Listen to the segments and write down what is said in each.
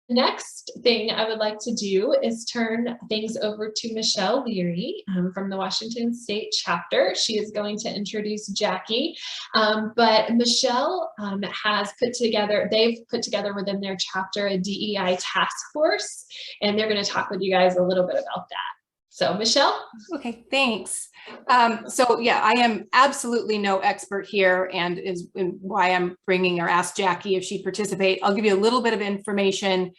next thing I would like to do is turn things over to Michelle Leary from the Washington State chapter. She is going to introduce Jackie, but Michelle they've put together within their chapter a DEI task force, and they're going to talk with you guys a little bit about that. So Michelle? Okay, thanks. So yeah, I am absolutely no expert here, and is why I'm bringing or asked Jackie if she'd participate. I'll give you a little bit of information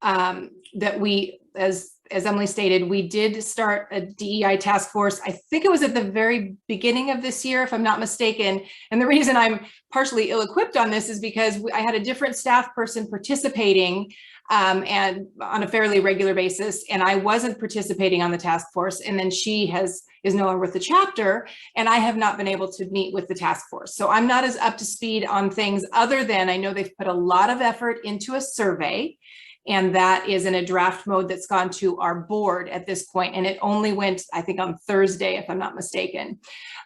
that we, as Emily stated, we did start a DEI task force. I think it was at the very beginning of this year, if I'm not mistaken. And the reason I'm partially ill-equipped on this is because I had a different staff person participating and on a fairly regular basis, and I wasn't participating on the task force. And then she is no longer with the chapter, and I have not been able to meet with the task force. So I'm not as up to speed on things, other than I know they've put a lot of effort into a survey, and that is in a draft mode that's gone to our board at this point. And it only went, I think, on Thursday, if I'm not mistaken.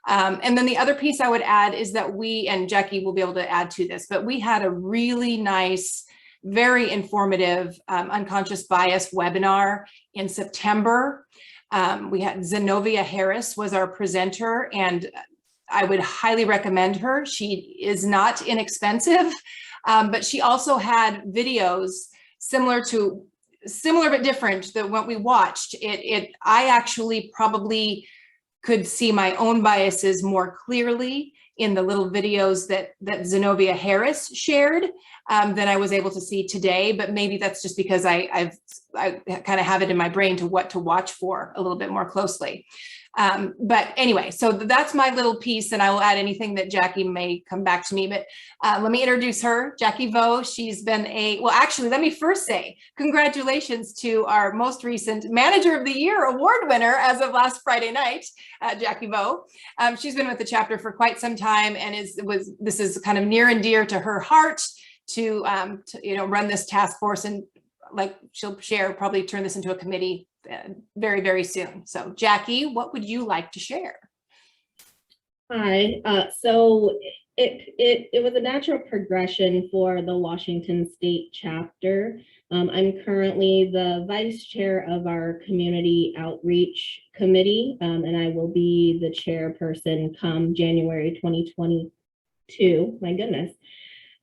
And then the other piece I would add is that we, and Jackie will be able to add to this, but we had a really nice, very informative unconscious bias webinar in September. We had Zenobia Harris was our presenter, and I would highly recommend her. She is not inexpensive, but she also had videos similar but different than what we watched. I actually probably could see my own biases more clearly in the little videos that Zenobia Harris shared than I was able to see today. But maybe that's just because I kind of have it in my brain to what to watch for a little bit more closely. But anyway, so that's my little piece, and I will add anything that Jackie may come back to me. But let me introduce her, Jackie Vo. She's been well, actually, let me first say congratulations to our most recent Manager of the Year award winner as of last Friday night, Jackie Vo. She's been with the chapter for quite some time, and this is kind of near and dear to her heart to run this task force, and like she'll share, probably turn this into a committee very, very soon. So Jackie, what would you like to share? Hi, so it was a natural progression for the Washington State chapter. I'm currently the vice chair of our community outreach committee, and I will be the chairperson come January 2022. My goodness.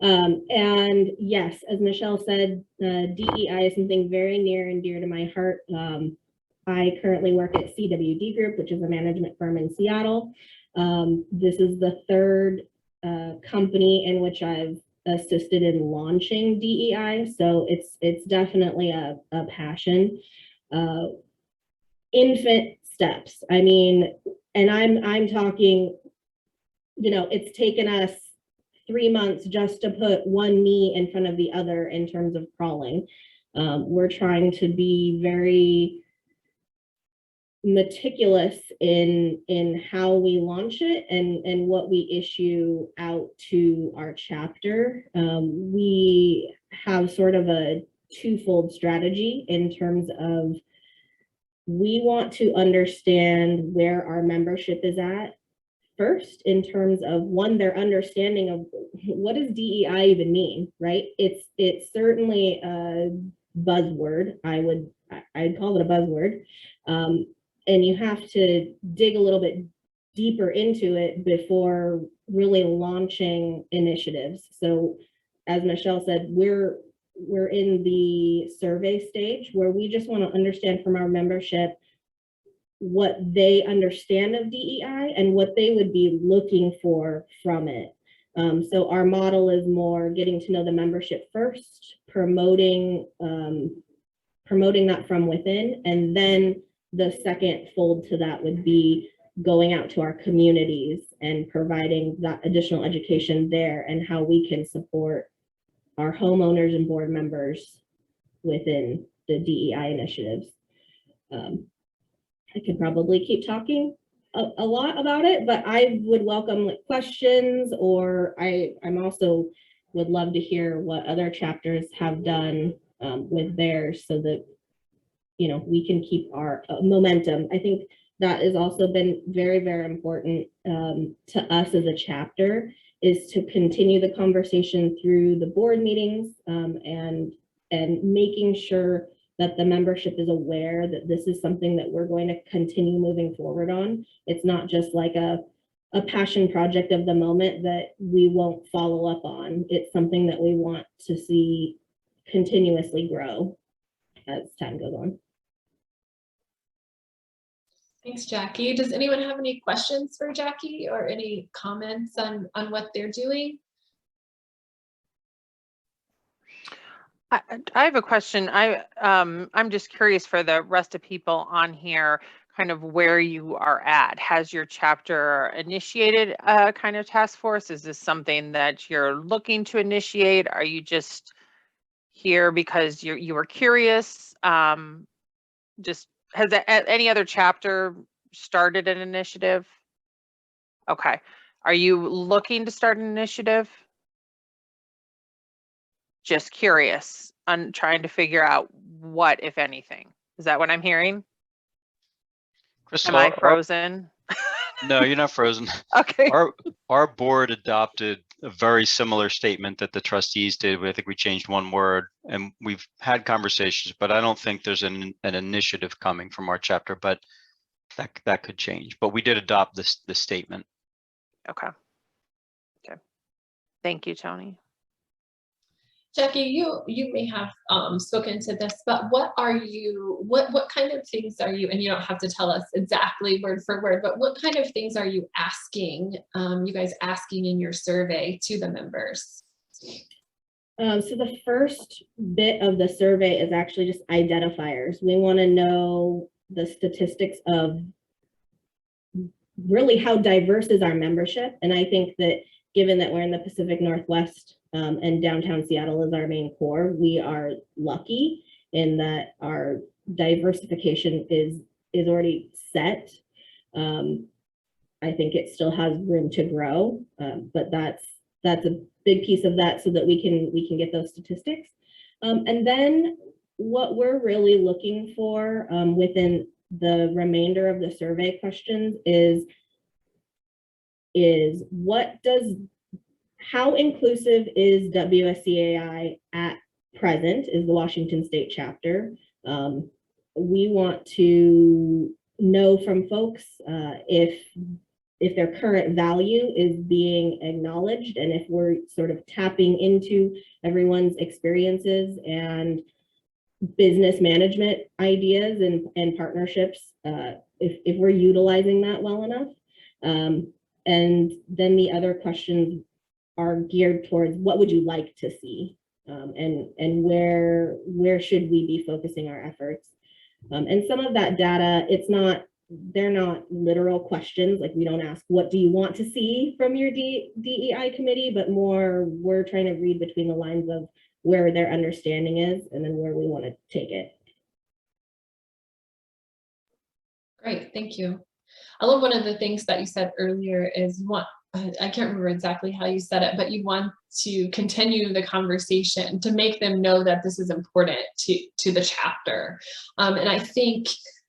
And yes, as Michelle said, DEI is something very near and dear to my heart. I currently work at CWD Group, which is a management firm in Seattle. This is the third company in which I've assisted in launching DEI, so it's definitely a passion. Infant steps. I mean, and I'm talking, it's taken us 3 months just to put one knee in front of the other in terms of crawling. We're trying to be very meticulous in how we launch it and what we issue out to our chapter. We have sort of a twofold strategy in terms of we want to understand where our membership is at first, in terms of one, their understanding of what does DEI even mean, right? It's certainly a buzzword. I'd call it a buzzword. And you have to dig a little bit deeper into it before really launching initiatives. So as Michelle said, we're in the survey stage where we just want to understand from our membership what they understand of DEI and what they would be looking for from it. So our model is more getting to know the membership first, promoting that from within, and then the second fold to that would be going out to our communities and providing that additional education there and how we can support our homeowners and board members within the DEI initiatives. I could probably keep talking a lot about it, but I would welcome questions, or I'm also would love to hear what other chapters have done with theirs, so that we can keep our momentum. I think that has also been very, very important to us as a chapter, is to continue the conversation through the board meetings and and making sure that the membership is aware that this is something that we're going to continue moving forward on. It's not just like a passion project of the moment that we won't follow up on. It's something that we want to see continuously grow as time goes on. Thanks, Jackie. Does anyone have any questions for Jackie or any comments on what they're doing? I have a question. I'm just curious for the rest of people on here, kind of where you are at. Has your chapter initiated a kind of task force? Is this something that you're looking to initiate? Are you just here because you were curious? Just has any other chapter started an initiative? Okay. Are you looking to start an initiative? Just curious on trying to figure out what, if anything. Is that what I'm hearing? Crystal, Am I frozen? no, you're not frozen. Okay. Our board adopted a very similar statement that the trustees did. I think we changed one word, and we've had conversations, but I don't think there's an initiative coming from our chapter, but that could change. But we did adopt this statement. Okay. Okay. Thank you, Tony. Jackie, you may have spoken to this, but what kind of things are you, and you don't have to tell us exactly word for word, but what kind of things are you asking, you guys asking in your survey to the members? So the first bit of the survey is actually just identifiers. We want to know the statistics of really how diverse is our membership. And I think that given that we're in the Pacific Northwest, and downtown Seattle is our main core, we are lucky in that our diversification is already set. I think it still has room to grow, but that's a big piece of that so that we can get those statistics. And then what we're really looking for within the remainder of the survey questions is how inclusive is WSCAI at present, is the Washington State chapter. We want to know from folks if their current value is being acknowledged, and if we're sort of tapping into everyone's experiences and business management ideas and partnerships, if we're utilizing that well enough. And then the other questions are geared towards what would you like to see, and where should we be focusing our efforts. And some of that data, they're not literal questions. Like, we don't ask, what do you want to see from your DEI committee, but more we're trying to read between the lines of where their understanding is and then where we want to take it. Great, thank you. I love one of the things that you said earlier is I can't remember exactly how you said it, but you want to continue the conversation to make them know that this is important to the chapter. And I think,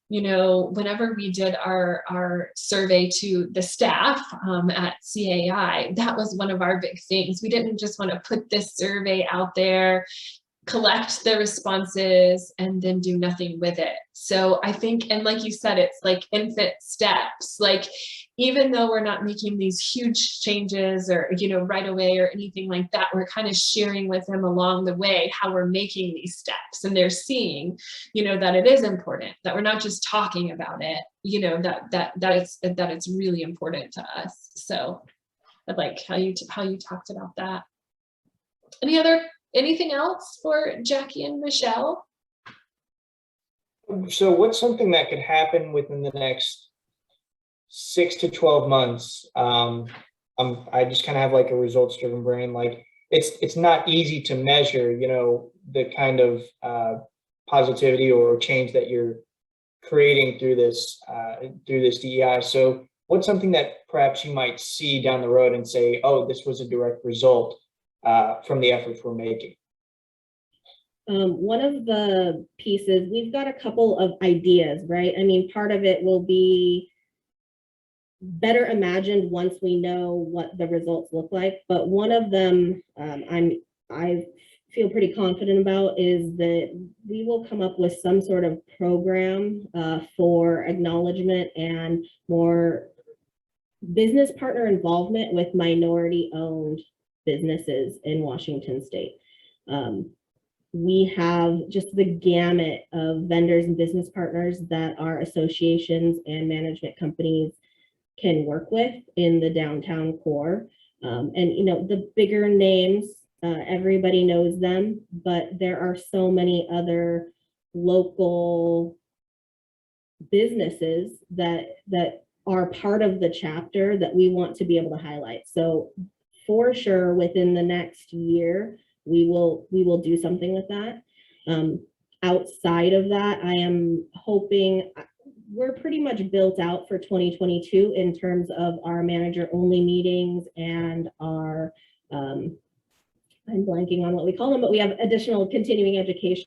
whenever we did our survey to the staff at CAI, that was one of our big things. We didn't just want to put this survey out there, collect the responses, and then do nothing with it. So I think, and like you said, it's like infant steps. Like, even though we're not making these huge changes or, right away or anything like that, we're kind of sharing with them along the way how we're making these steps, and they're seeing, that it is important, that we're not just talking about it, that it's really important to us. So I like how you talked about that. Anything else for Jackie and Michelle? So what's something that could happen within the next 6 to 12 months? I just kind of have like a results driven brain. Like, it's not easy to measure, the kind of positivity or change that you're creating through this DEI. So what's something that perhaps you might see down the road and say, oh, this was a direct result from the efforts we're making? One of the pieces, we've got a couple of ideas, right? I mean, part of it will be better imagined once we know what the results look like. But one of them, I feel pretty confident about is that we will come up with some sort of program for acknowledgement and more business partner involvement with minority-owned businesses in Washington State. We have just the gamut of vendors and business partners that our associations and management companies can work with in the downtown core. And you know, the bigger names, everybody knows them, but there are so many other local businesses that are part of the chapter that we want to be able to highlight. So for sure, within the next year, we will do something with that. Outside of that, I am hoping we're pretty much built out for 2022 in terms of our manager only meetings and our I'm blanking on what we call them, but we have additional continuing education.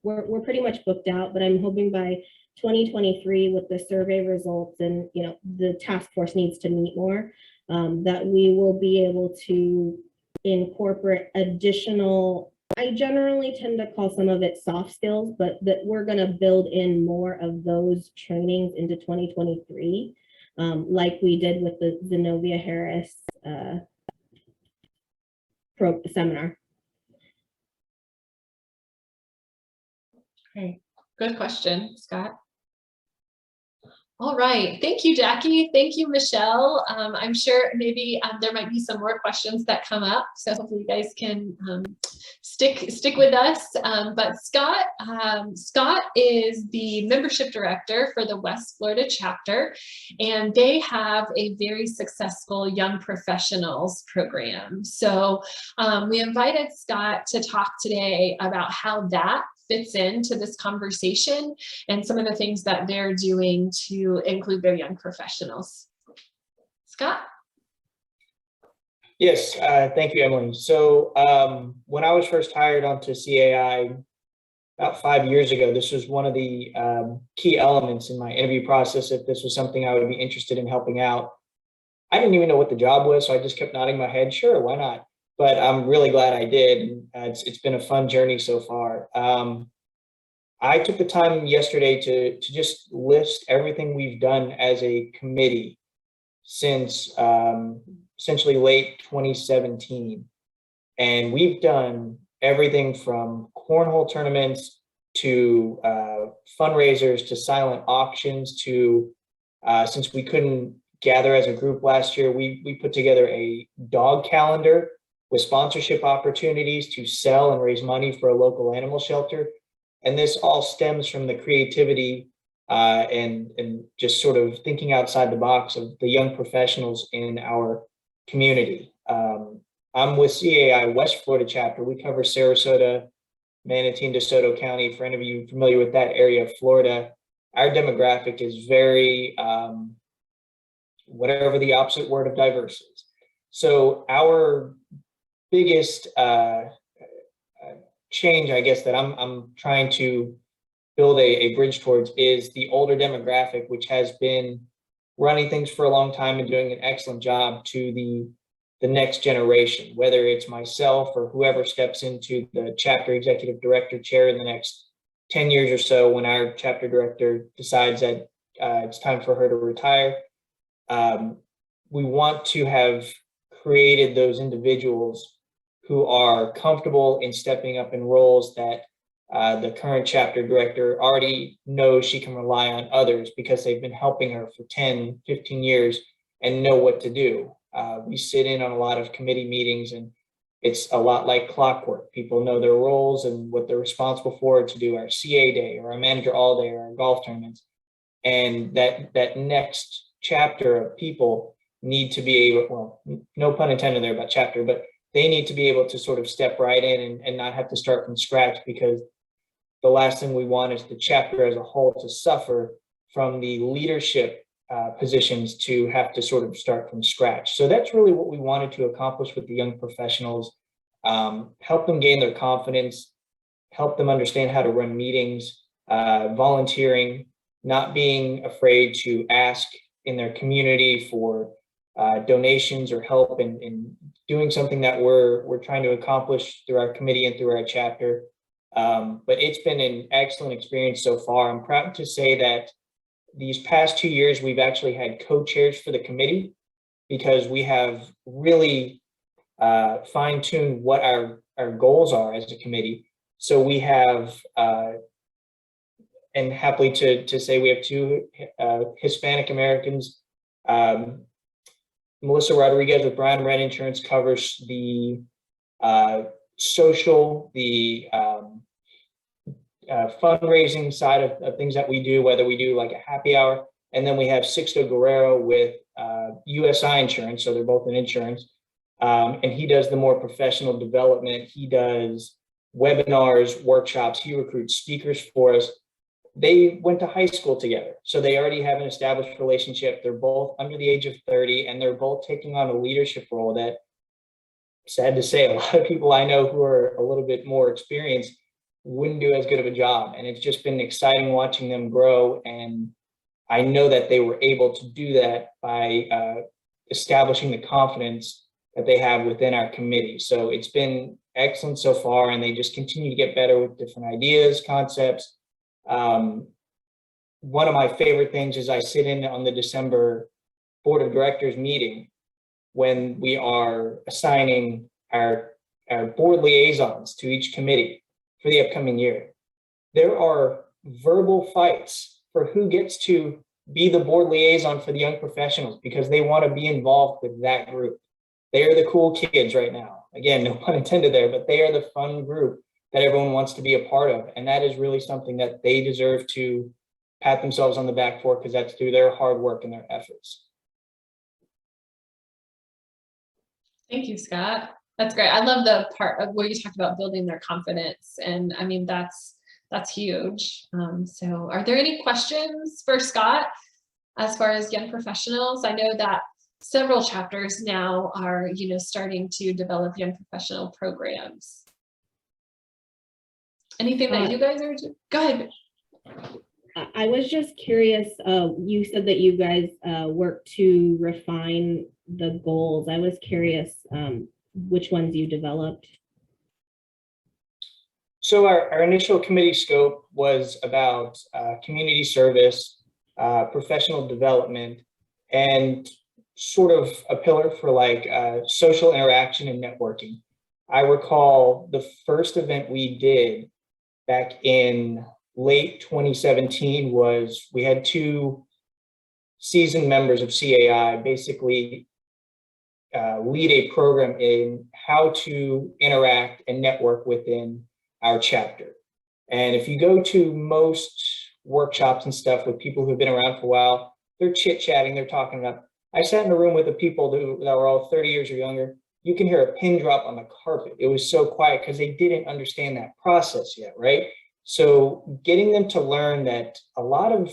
We're pretty much booked out, but I'm hoping by 2023 with the survey results and, you know, the task force needs to meet more, that we will be able to incorporate additional, I generally tend to call some of it soft skills, but that we're going to build in more of those trainings into 2023, like we did with the Zenobia Harris seminar. Okay, good question, Scott. All right, thank you, Jackie. Thank you, Michelle. I'm sure maybe there might be some more questions that come up, so hopefully you guys can stick with us. But Scott is the membership director for the West Florida chapter, and they have a very successful young professionals program. So we invited Scott to talk today about how that fits into this conversation and some of the things that they're doing to include their young professionals. Scott? Yes, thank you, Emily. So when I was first hired onto CAI about 5 years ago, this was one of the key elements in my interview process. If this was something I would be interested in helping out, I didn't even know what the job was, so I just kept nodding my head, sure, why not? But I'm really glad I did. It's been a fun journey so far. I took the time yesterday to just list everything we've done as a committee since essentially late 2017. And we've done everything from cornhole tournaments to fundraisers to silent auctions to, since we couldn't gather as a group last year, we put together a dog calendar with sponsorship opportunities to sell and raise money for a local animal shelter. And this all stems from the creativity and just sort of thinking outside the box of the young professionals in our community. I'm with CAI West Florida chapter. We cover Sarasota, Manatee, and DeSoto County. For any of you familiar with that area of Florida, our demographic is very, whatever the opposite word of diverse is. So our biggest change, I guess, that I'm trying to build a bridge towards is the older demographic, which has been running things for a long time and doing an excellent job, to the next generation, whether it's myself or whoever steps into the chapter executive director chair in the next 10 years or so, when our chapter director decides that it's time for her to retire. We want to have created those individuals who are comfortable in stepping up in roles that the current chapter director already knows she can rely on others because they've been helping her for 10, 15 years and know what to do. We sit in on a lot of committee meetings, and it's a lot like clockwork. People know their roles and what they're responsible for to do our CA day or our manager all day or our golf tournaments. And that next chapter of people need to be able, well, no pun intended there about chapter, but they need to be able to sort of step right in and not have to start from scratch, because the last thing we want is the chapter as a whole to suffer from the leadership positions to have to sort of start from scratch. So that's really what we wanted to accomplish with the young professionals, help them gain their confidence, help them understand how to run meetings, volunteering, not being afraid to ask in their community for donations or help in doing something that we're trying to accomplish through our committee and through our chapter. But it's been an excellent experience so far. I'm proud to say that these past 2 years, we've actually had co-chairs for the committee because we have really fine-tuned what our goals are as a committee. So we have, and happily to say we have 2 Hispanic Americans. Melissa Rodriguez with Brown Red Insurance covers the social, the fundraising side of things that we do, whether we do like a happy hour. And then we have Sixto Guerrero with USI Insurance, so they're both in insurance. And he does the more professional development. He does webinars, workshops. He recruits speakers for us. They went to high school together, so they already have an established relationship. They're both under the age of 30, and they're both taking on a leadership role that, sad to say, a lot of people I know who are a little bit more experienced wouldn't do as good of a job. And it's just been exciting watching them grow. And I know that they were able to do that by establishing the confidence that they have within our committee. So it's been excellent so far, and they just continue to get better with different ideas, concepts. One of my favorite things is I sit in on the December board of directors meeting when we are assigning our board liaisons to each committee for the upcoming year. There are verbal fights for who gets to be the board liaison for the young professionals because they want to be involved with that group. They are the cool kids right now. Again, no pun intended there, but they are the fun group that everyone wants to be a part of. And that is really something that they deserve to pat themselves on the back for, because that's through their hard work and their efforts. Thank you, Scott. That's great. I love the part of where you talked about building their confidence. And I mean, that's huge. So are there any questions for Scott as far as young professionals? I know that several chapters now are, starting to develop young professional programs. Anything that you guys are doing? Go ahead. I was just curious, you said that you guys work to refine the goals. I was curious which ones you developed. So our initial committee scope was about community service, professional development, and sort of a pillar for like social interaction and networking. I recall the first event we did back in late 2017 was we had 2 seasoned members of CAI basically lead a program in how to interact and network within our chapter. And if you go to most workshops and stuff with people who've been around for a while, they're chit-chatting, they're talking about, I sat in a room with the people that were all 30 years or younger. You can hear a pin drop on the carpet. It was so quiet because they didn't understand that process yet, right? So getting them to learn that a lot of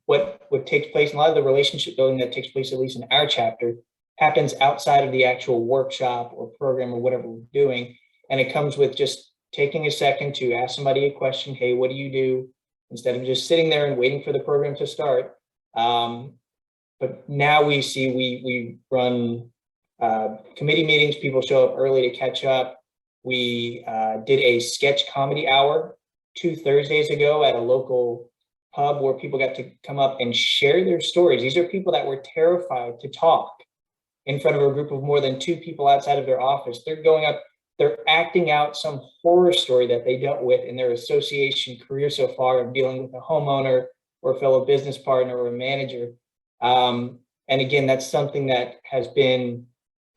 what takes place, a lot of the relationship building that takes place, at least in our chapter, happens outside of the actual workshop or program or whatever we're doing. And it comes with just taking a second to ask somebody a question. Hey, what do you do? Instead of just sitting there and waiting for the program to start. But now we see we run committee meetings. People show up early to catch up. We did a sketch comedy hour 2 Thursdays ago at a local pub where people got to come up and share their stories. These are people that were terrified to talk in front of a group of more than 2 people outside of their office. They're going up, they're acting out some horror story that they dealt with in their association career so far of dealing with a homeowner or a fellow business partner or a manager. And again, that's something that has been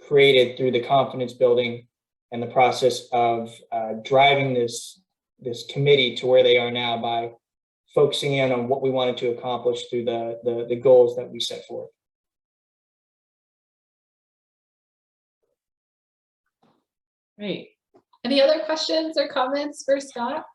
created through the confidence building and the process of driving this committee to where they are now by focusing in on what we wanted to accomplish through the goals that we set forth. Great. Any other questions or comments for Scott?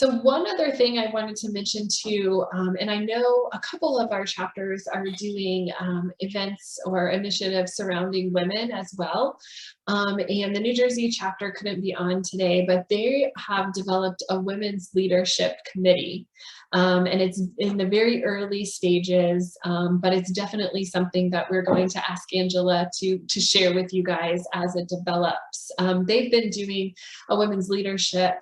So one other thing I wanted to mention too, and I know a couple of our chapters are doing events or initiatives surrounding women as well. And the New Jersey chapter couldn't be on today, but they have developed a women's leadership committee. And it's in the very early stages, but it's definitely something that we're going to ask Angela to share with you guys as it develops. They've been doing a women's leadership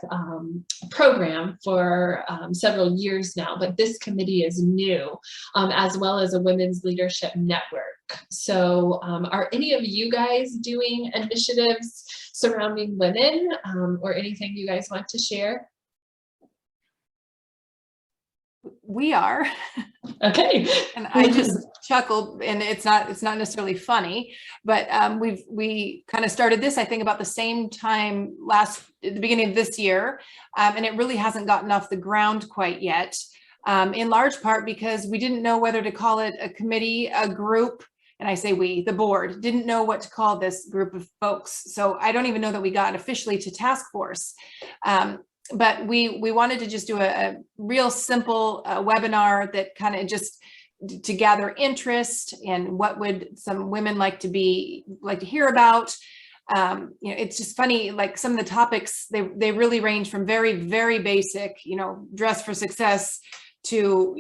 program for several years now, but this committee is new, as well as a women's leadership network. So are any of you guys doing initiatives surrounding women, or anything you guys want to share? We are. Okay. And I just chuckled, and it's not necessarily funny, but we kind of started this, I think, about the same time at the beginning of this year, and it really hasn't gotten off the ground quite yet, in large part because we didn't know whether to call it a committee, a group, and I say we, the board, didn't know what to call this group of folks. So I don't even know that we got officially to task force. But we wanted to just do a real simple webinar that kind of just to gather interest and what would some women like to hear about. It's just funny, like some of the topics, they really range from very, very basic, dress for success to,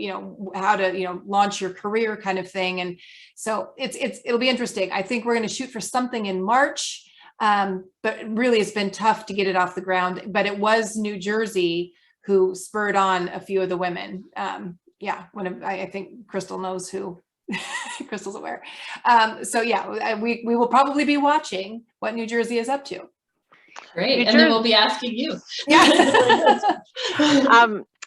how to, launch your career kind of thing. And so it'll be interesting. I think we're going to shoot for something in March. But really it's been tough to get it off the ground, but it was New Jersey who spurred on a few of the women. I think Crystal knows who. Crystal's aware. So yeah, we will probably be watching what New Jersey is up to. Great, and then we'll be asking you. Yeah.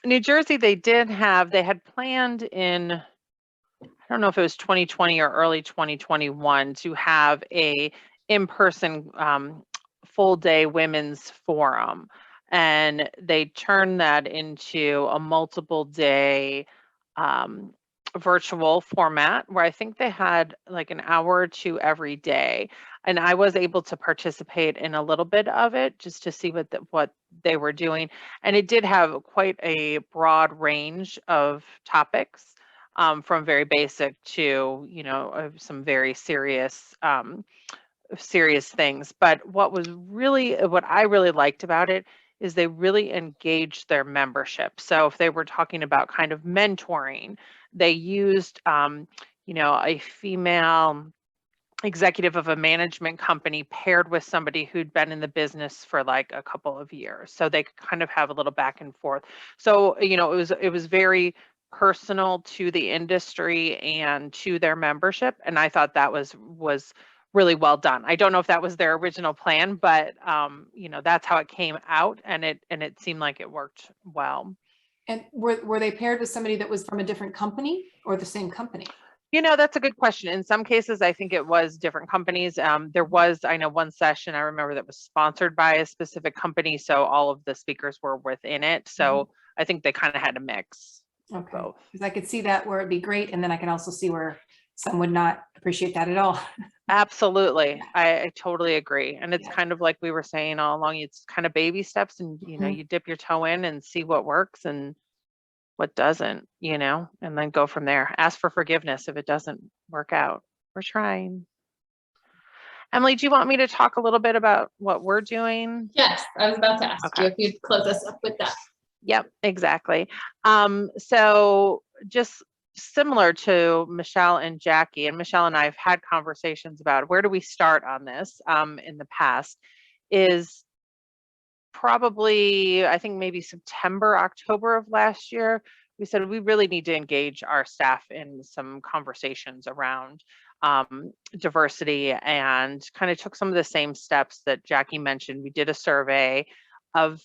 New Jersey, they had planned in, I don't know if it was 2020 or early 2021 to have a in-person full day women's forum, and they turned that into a multiple day virtual format where I think they had like an hour or two every day, and I was able to participate in a little bit of it just to see what they were doing, and it did have quite a broad range of topics, from very basic to some very serious things. But what I really liked about it is they really engaged their membership. So if they were talking about kind of mentoring, they used a female executive of a management company paired with somebody who'd been in the business for like a couple of years, so they could kind of have a little back and forth. So it was very personal to the industry and to their membership, and I thought that was really well done. I don't know if that was their original plan, but that's how it came out, and it seemed like it worked well. And were they paired with somebody that was from a different company or the same company? That's a good question. In some cases, I think it was different companies. There was, I know, one session I remember that was sponsored by a specific company, so all of the speakers were within it. So I think they kind of had a mix. Okay, because I could see that where it'd be great, and then I can also see where some would not appreciate that at all. Absolutely. I totally agree. And it's kind of like we were saying all along, it's kind of baby steps, and you dip your toe in and see what works and what doesn't, and then go from there. Ask for forgiveness if it doesn't work out. We're trying. Emily, do you want me to talk a little bit about what we're doing? Yes, I was about to ask you if you'd close us up with that. Yep, exactly. So just similar to Michelle and Jackie, and Michelle and I have had conversations about where do we start on this in the past, is probably, I think maybe September, October of last year, we said we really need to engage our staff in some conversations around diversity, and kind of took some of the same steps that Jackie mentioned. We did a survey of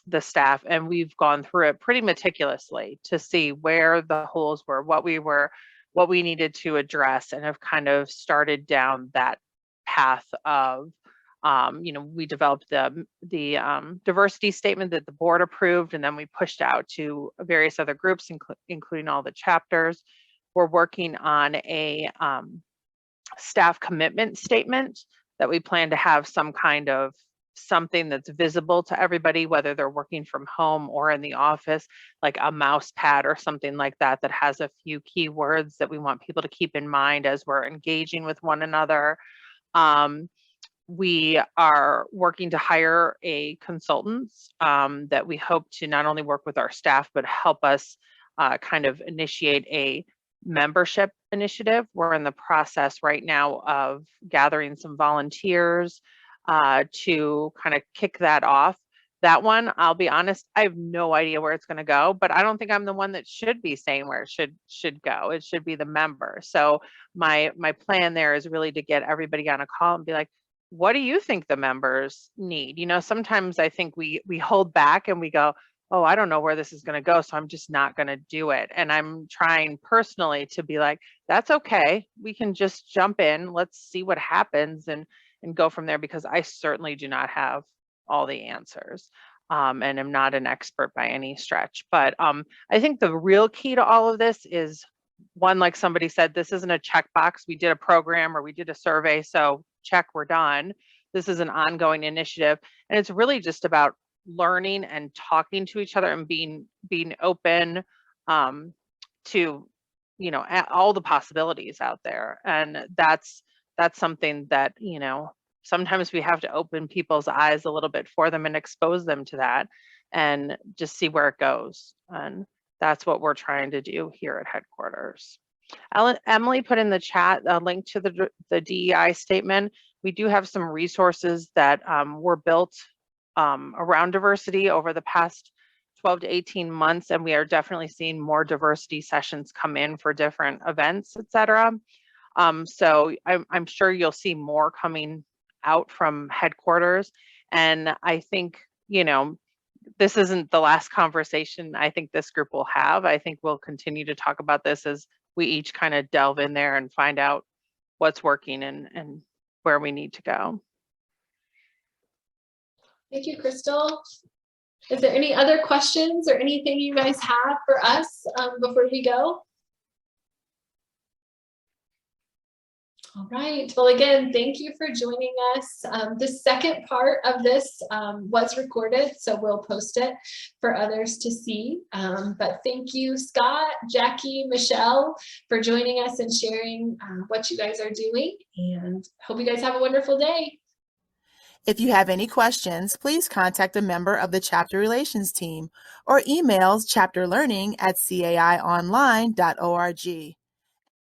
the staff, and we've gone through it pretty meticulously to see where the holes were, what we needed to address, and have kind of started down that path of we developed the diversity statement that the board approved, and then we pushed out to various other groups, including all the chapters. We're working on a staff commitment statement that we plan to have some kind of something that's visible to everybody, whether they're working from home or in the office, like a mouse pad or something like that, that has a few keywords that we want people to keep in mind as we're engaging with one another. We are working to hire a consultant that we hope to not only work with our staff, but help us kind of initiate a membership initiative. We're in the process right now of gathering some volunteers to kind of kick that off. That one, I'll be honest, I have no idea where it's going to go, but I don't think I'm the one that should be saying where it should go. It should be the member. So my plan there is really to get everybody on a call and be like, what do you think the members need? You know, sometimes I think we hold back and we go, oh, I don't know where this is going to go, so I'm just not going to do it. And I'm trying personally to be like, that's okay. We can just jump in. Let's see what happens and go from there, because I certainly do not have all the answers and am not an expert by any stretch. But I think the real key to all of this is, one, like somebody said, this isn't a checkbox. We did a program or we did a survey, so check, we're done. This is an ongoing initiative, and it's really just about learning and talking to each other and being open to, you know, all the possibilities out there. And that's something that, you know, sometimes we have to open people's eyes a little bit for them and expose them to that and just see where it goes. And that's what we're trying to do here at headquarters. Emily put in the chat a link to the DEI statement. We do have some resources that were built around diversity over the past 12 to 18 months, and we are definitely seeing more diversity sessions come in for different events, et cetera. So I'm sure you'll see more coming out from headquarters. And I think, you know, this isn't the last conversation I think this group will have. I think we'll continue to talk about this as we each kind of delve in there and find out what's working and where we need to go. Thank you, Crystal. Is there any other questions or anything you guys have for us before we go? All right. Well, again, thank you for joining us. The second part of this was recorded, so we'll post it for others to see. But thank you, Scott, Jackie, Michelle, for joining us and sharing what you guys are doing. And hope you guys have a wonderful day. If you have any questions, please contact a member of the Chapter Relations team or email chapterlearning@caionline.org.